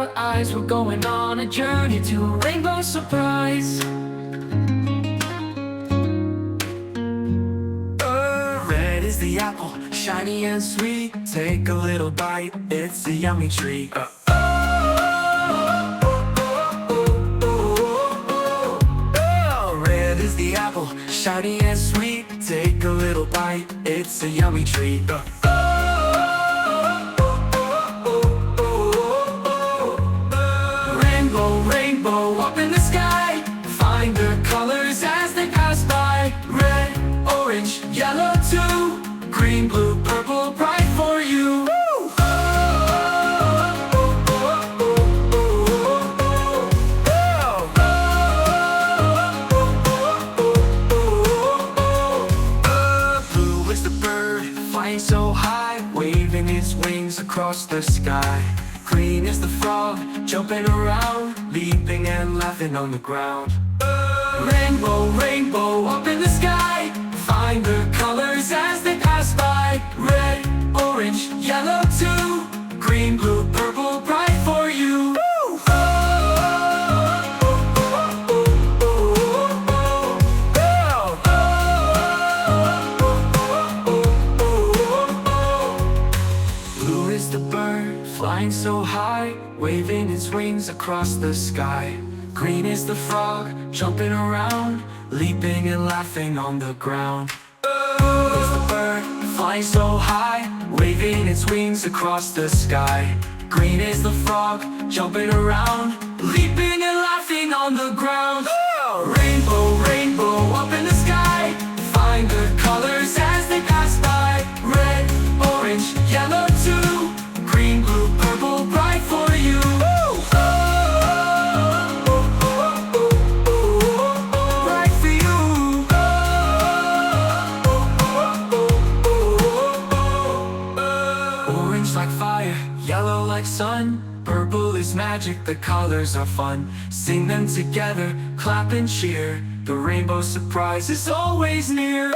our eyes. We're going on a journey to a rainbow surprise. Red is the apple, shiny and sweet. Take a little bite, it's a yummy treat. Red is the apple, shiny and sweet. Take a little bite, it's a yummy treat. Rainbow, rainbow up in the sky. Find the colors as they pass by. Red, orange, yellow too. Green, blue, purple, bright for you. Blue is the bird, flying so high, waving its wings across the sky. Green is the frog, jumping around, leaping and laughing on the ground. Rainbow, rainbow up in the sky. Find the colors as they pass by. Red, orange, yellow too. Green, blue, purple, bright for you. Blue is the bird, flying so high, waving its wings across the sky. Green is the frog, jumping around, leaping and laughing on the ground. Blue is the bird, flying so high, waving its wings across the sky. Green is the frog, jumping around, leaping and laughing on the ground. Rainbow, rainbow up in the sky. Find the colors as they pass by. Red, orange, yellow too. Green, blue, purple, bright for you. Bright for you. Orange like fire, yellow like sun. Purple is magic, the colors are fun. Sing them together, clap and cheer. The rainbow surprise is always near.